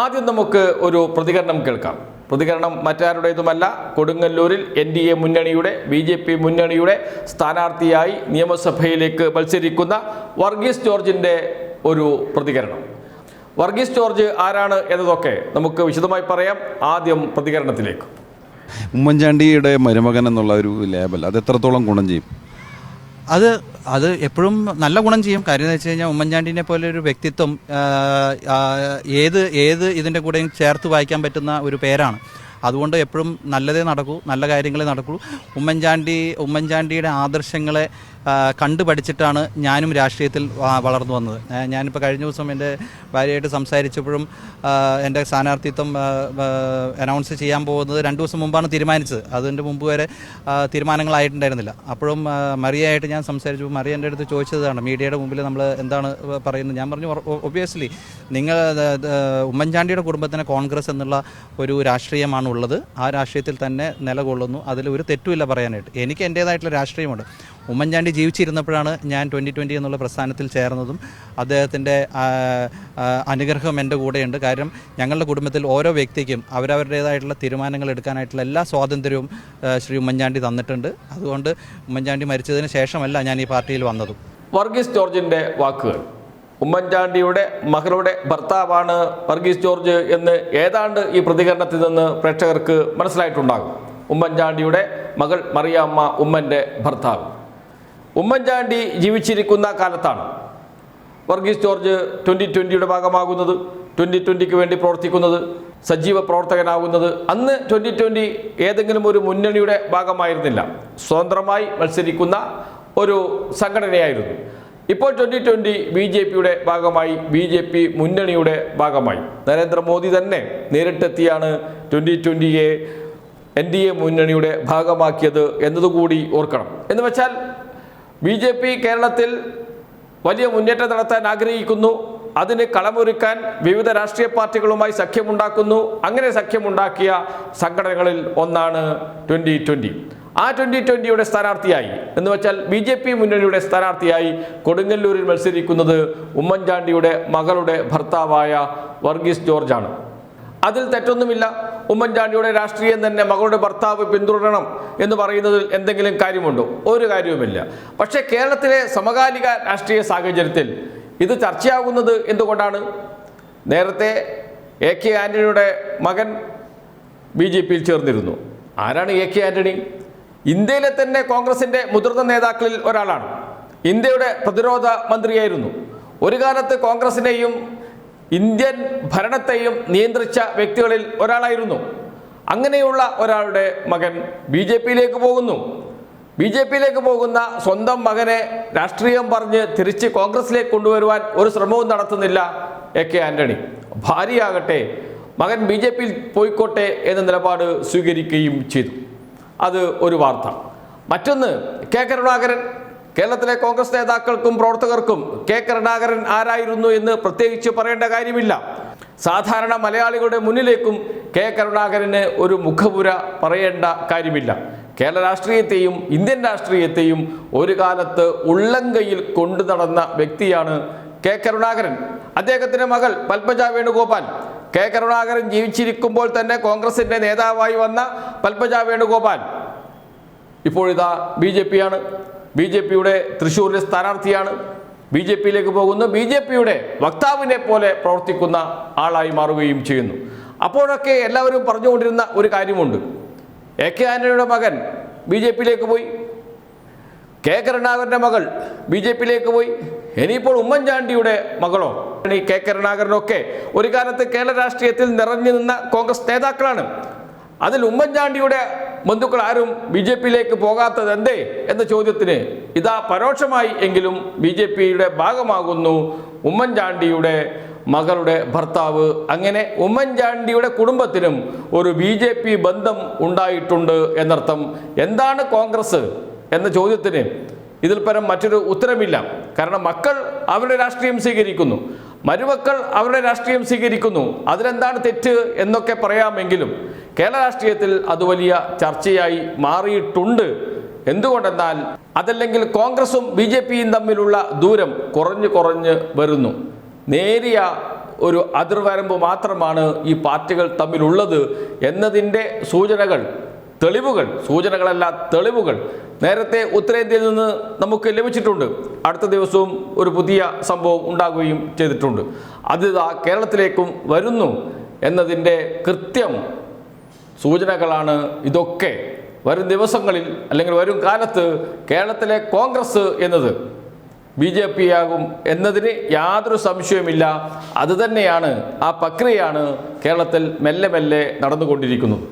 ആദ്യം നമുക്ക് ഒരു പ്രതികരണം കേൾക്കാം. പ്രതികരണം മറ്റാരുടേതുമല്ല, കൊടുങ്ങല്ലൂരിൽ NDA മുന്നണിയുടെ BJP മുന്നണിയുടെ സ്ഥാനാർത്ഥിയായി നിയമസഭയിലേക്ക് മത്സരിക്കുന്ന വർഗീസ് ജോർജിൻ്റെ ഒരു പ്രതികരണം. വർഗീസ് ജോർജ് ആരാണ് എന്നതൊക്കെ നമുക്ക് വിശദമായി പറയാം. ആദ്യം പ്രതികരണത്തിലേക്ക്. ഉമ്മൻചാണ്ടിയുടെ മരുമകൻ എന്നുള്ള ഒരു ലേബൽ അത് എത്രത്തോളം ഗുണം ചെയ്യും? അത് എപ്പോഴും നല്ല ഗുണം ചെയ്യും. കാര്യം എന്ന് വെച്ച് കഴിഞ്ഞാൽ ഉമ്മൻചാണ്ടിനെ പോലെ ഒരു വ്യക്തിത്വം ഏത് ഇതിൻ്റെ കൂടെയും ചേർത്ത് വായിക്കാൻ പറ്റുന്ന ഒരു പേരാണ്. അതുകൊണ്ട് എപ്പോഴും നല്ലതേ നടക്കൂ, നല്ല കാര്യങ്ങളെ നടക്കൂ. ഉമ്മൻചാണ്ടിയുടെ ആദർശങ്ങളെ കണ്ടുപഠിച്ചിട്ടാണ് ഞാനും രാഷ്ട്രീയത്തിൽ വളർന്നു വന്നത്. ഞാനിപ്പോൾ കഴിഞ്ഞ ദിവസം എൻ്റെ ഭാര്യയായിട്ട് സംസാരിച്ചപ്പോഴും എൻ്റെ സ്ഥാനാർത്ഥിത്വം അനൗൺസ് ചെയ്യാൻ പോകുന്നത് 2 ദിവസം മുമ്പാണ് തീരുമാനിച്ചത്. അതിൻ്റെ മുമ്പ് വരെ തീരുമാനങ്ങളായിട്ടുണ്ടായിരുന്നില്ല. അപ്പോഴും മറിയയായിട്ട് ഞാൻ സംസാരിച്ചു. മറിയ എൻ്റെ അടുത്ത് ചോദിച്ചതാണ്, മീഡിയയുടെ മുമ്പിൽ നമ്മൾ എന്താണ് പറയുന്നത്. ഞാൻ പറഞ്ഞു, ഒബ്വിയസ്ലി നിങ്ങൾ ഉമ്മൻചാണ്ടിയുടെ കുടുംബത്തിന് കോൺഗ്രസ് എന്നുള്ള ഒരു രാഷ്ട്രീയമാണ് ഉള്ളത്. ആ രാഷ്ട്രീയത്തിൽ തന്നെ നിലകൊള്ളുന്നു. അതിലൊരു തെറ്റുമില്ല പറയാനായിട്ട്. എനിക്ക് എൻ്റേതായിട്ടുള്ള രാഷ്ട്രീയമുണ്ട്. ഉമ്മൻചാണ്ടി ജീവിച്ചിരുന്നപ്പോഴാണ് ഞാൻ 2020 എന്നുള്ള പ്രസ്ഥാനത്തിൽ ചേർന്നതും അദ്ദേഹത്തിൻ്റെ അനുഗ്രഹം എൻ്റെ കൂടെയുണ്ട്. കാര്യം ഞങ്ങളുടെ കുടുംബത്തിൽ ഓരോ വ്യക്തിക്കും അവരവരുടേതായിട്ടുള്ള തീരുമാനങ്ങൾ എടുക്കാനായിട്ടുള്ള എല്ലാ സ്വാതന്ത്ര്യവും ശ്രീ ഉമ്മൻചാണ്ടി തന്നിട്ടുണ്ട്. അതുകൊണ്ട് ഉമ്മൻചാണ്ടി മരിച്ചതിന് ശേഷമല്ല ഞാൻ ഈ പാർട്ടിയിൽ വന്നതും. വർഗീസ് ജോർജിൻ്റെ വാക്കുകൾ. ഉമ്മൻചാണ്ടിയുടെ മകളുടെ ഭർത്താവാണ് വർഗീസ് ജോർജ് എന്ന് ഏതാണ്ട് ഈ പ്രതികരണത്തിൽ നിന്ന് പ്രേക്ഷകർക്ക് മനസ്സിലായിട്ടുണ്ടാകും. ഉമ്മൻചാണ്ടിയുടെ മകൾ മറിയാമ്മ ഉമ്മൻ്റെ ഭർത്താവ്. ഉമ്മൻചാണ്ടി ജീവിച്ചിരിക്കുന്ന കാലത്താണ് വർഗീസ് ജോർജ് 2020 ഭാഗമാകുന്നത്, 2020 വേണ്ടി പ്രവർത്തിക്കുന്നത്, സജീവ പ്രവർത്തകനാകുന്നത്. അന്ന് 2020 ഏതെങ്കിലും ഒരു മുന്നണിയുടെ ഭാഗമായിരുന്നില്ല, സ്വതന്ത്രമായി മത്സരിക്കുന്ന ഒരു സംഘടനയായിരുന്നു. ഇപ്പോൾ 2020 BJPയുടെ ഭാഗമായി, BJP മുന്നണിയുടെ ഭാഗമായി. നരേന്ദ്രമോദി തന്നെ നേരിട്ടെത്തിയാണ് 2020 NDA മുന്നണിയുടെ ഭാഗമാക്കിയത് എന്നതുകൂടി ഓർക്കണം. എന്ന് വെച്ചാൽ BJP കേരളത്തിൽ വലിയ മുന്നേറ്റം നടത്താൻ ആഗ്രഹിക്കുന്നു. അതിന് കളമൊരുക്കാൻ വിവിധ രാഷ്ട്രീയ പാർട്ടികളുമായി സഖ്യമുണ്ടാക്കുന്നു. അങ്ങനെ സഖ്യമുണ്ടാക്കിയ സംഘടനകളിൽ ഒന്നാണ് 2020. ആ 2020യുടെ സ്ഥാനാർത്ഥിയായി എന്ന് വെച്ചാൽ BJP മുന്നണിയുടെ സ്ഥാനാർത്ഥിയായി കൊടുങ്ങല്ലൂരിൽ മത്സരിക്കുന്നത് ഉമ്മൻചാണ്ടിയുടെ മകളുടെ ഭർത്താവായ വർഗീസ് ജോർജാണ്. അതിൽ തെറ്റൊന്നുമില്ല. ഉമ്മൻചാണ്ടിയുടെ രാഷ്ട്രീയം തന്നെ മകളുടെ ഭർത്താവ് പിന്തുടരണം എന്ന് പറയുന്നതിൽ എന്തെങ്കിലും കാര്യമുണ്ടോ? ഒരു കാര്യവുമില്ല. പക്ഷേ കേരളത്തിലെ സമകാലിക രാഷ്ട്രീയ സാഹചര്യത്തിൽ ഇത് ചർച്ചയാകുന്നത് എന്തുകൊണ്ടാണ്? നേരത്തെ AK ആൻ്റണിയുടെ മകൻ BJPയിൽ ചേർന്നിരുന്നു. ആരാണ് AK ആൻ്റണി? ഇന്ത്യയിലെ തന്നെ കോൺഗ്രസിൻ്റെ മുതിർന്ന നേതാക്കളിൽ ഒരാളാണ്. ഇന്ത്യയുടെ പ്രതിരോധ മന്ത്രിയായിരുന്നു. ഒരു കാലത്ത് കോൺഗ്രസിനെയും ഇന്ത്യൻ ഭരണത്തെയും നിയന്ത്രിച്ച വ്യക്തികളിൽ ഒരാളായിരുന്നു. അങ്ങനെയുള്ള ഒരാളുടെ മകൻ BJPയിലേക്ക് പോകുന്നു. BJPയിലേക്ക് പോകുന്ന സ്വന്തം മകനെ രാഷ്ട്രീയം പറഞ്ഞ് തിരിച്ച് കോൺഗ്രസിലേക്ക് കൊണ്ടുവരുവാൻ ഒരു ശ്രമവും നടത്തുന്നില്ല AK ആൻ്റണി. ഭാര്യയാകട്ടെ മകൻ BJPയിൽ പോയിക്കോട്ടെ എന്ന നിലപാട് സ്വീകരിക്കുകയും ചെയ്തു. അത് ഒരു വാർത്ത. മറ്റൊന്ന്, K കരുണാകരൻ. കേരളത്തിലെ കോൺഗ്രസ് നേതാക്കൾക്കും പ്രവർത്തകർക്കും K കരുണാകരൻ ആരായിരുന്നു എന്ന് പ്രത്യേകിച്ച് പറയേണ്ട കാര്യമില്ല. സാധാരണ മലയാളികളുടെ മുന്നിലേക്കും K കരുണാകരന് ഒരു മുഖപുര പറയേണ്ട കാര്യമില്ല. കേരള രാഷ്ട്രീയത്തെയും ഇന്ത്യൻ രാഷ്ട്രീയത്തെയും ഒരു കാലത്ത് ഉള്ളംകൈയിൽ കൊണ്ടു നടന്ന വ്യക്തിയാണ് K കരുണാകരൻ. അദ്ദേഹത്തിൻ്റെ മകൾ പത്മജ വേണുഗോപാൽ. K കരുണാകരൻ ജീവിച്ചിരിക്കുമ്പോൾ തന്നെ കോൺഗ്രസിൻ്റെ നേതാവായി വന്ന പത്മജ വേണുഗോപാൽ ഇപ്പോഴിതാ BJPയാണ്. BJPയുടെ തൃശ്ശൂരിലെ സ്ഥാനാർത്ഥിയാണ്. BJPയിലേക്ക് പോകുന്നു. BJPയുടെ വക്താവിനെ പോലെ പ്രവർത്തിക്കുന്ന ആളായി മാറുകയും ചെയ്യുന്നു. അപ്പോഴൊക്കെ എല്ലാവരും പറഞ്ഞുകൊണ്ടിരുന്ന ഒരു കാര്യമുണ്ട്. AK ആൻ്റണിയുടെ മകൻ BJPയിലേക്ക് പോയി, K കരുണാകരൻ്റെ മകൾ BJPയിലേക്ക് പോയി. ഇനിയിപ്പോൾ ഉമ്മൻചാണ്ടിയുടെ മകളോ? K കരുണാകരനൊക്കെ ഒരു കാലത്ത് കേരള രാഷ്ട്രീയത്തിൽ നിറഞ്ഞു നിന്ന കോൺഗ്രസ് നേതാക്കളാണ്. അതിൽ ഉമ്മൻചാണ്ടിയുടെ ബന്ധുക്കൾ ആരും BJPയിലേക്ക് പോകാത്തത് എന്തേ എന്ന ചോദ്യത്തിന് ഇതാ പരോക്ഷമായി എങ്കിലും BJPയുടെ ഭാഗമാകുന്നു ഉമ്മൻചാണ്ടിയുടെ മകളുടെ ഭർത്താവ്. അങ്ങനെ ഉമ്മൻചാണ്ടിയുടെ കുടുംബത്തിനും ഒരു BJP ബന്ധം ഉണ്ടായിട്ടുണ്ട് എന്നർത്ഥം. എന്താണ് കോൺഗ്രസ് എന്ന ചോദ്യത്തിന് ഇതിൽ പരം മറ്റൊരു ഉത്തരമില്ല. കാരണം മക്കൾ അവരുടെ രാഷ്ട്രീയം സ്വീകരിക്കുന്നു, മരുമക്കൾ അവരുടെ രാഷ്ട്രീയം സ്വീകരിക്കുന്നു. അതിലെന്താണ് തെറ്റ് എന്നൊക്കെ പറയാമെങ്കിലും കേരള രാഷ്ട്രീയത്തിൽ അത് വലിയ ചർച്ചയായി മാറിയിട്ടുണ്ട്. എന്തുകൊണ്ടെന്നാൽ അതല്ലെങ്കിൽ കോൺഗ്രസും BJPയും തമ്മിലുള്ള ദൂരം കുറഞ്ഞു വരുന്നു. നേരിയ ഒരു അതിർവരമ്പ് മാത്രമാണ് ഈ പാർട്ടികൾ തമ്മിലുള്ളത് എന്നതിൻ്റെ സൂചനകൾ, തെളിവുകൾ, സൂചനകളല്ല തെളിവുകൾ നേരത്തെ ഉത്തരേന്ത്യയിൽ നിന്ന് നമുക്ക് ലഭിച്ചിട്ടുണ്ട്. അടുത്ത ദിവസവും ഒരു പുതിയ സംഭവം ഉണ്ടാകുകയും ചെയ്തിട്ടുണ്ട്. അത് കേരളത്തിലേക്കും വരുന്നു എന്നതിൻ്റെ കൃത്യം സൂചനകളാണ് ഇതൊക്കെ. വരും ദിവസങ്ങളിൽ അല്ലെങ്കിൽ വരും കാലത്ത് കേരളത്തിലെ കോൺഗ്രസ് എന്നത് BJP ആകും എന്നതിന് യാതൊരു സംശയവുമില്ല. അതുതന്നെയാണ്, ആ പ്രക്രിയയാണ് കേരളത്തിൽ മെല്ലെ മെല്ലെ നടന്നുകൊണ്ടിരിക്കുന്നത്.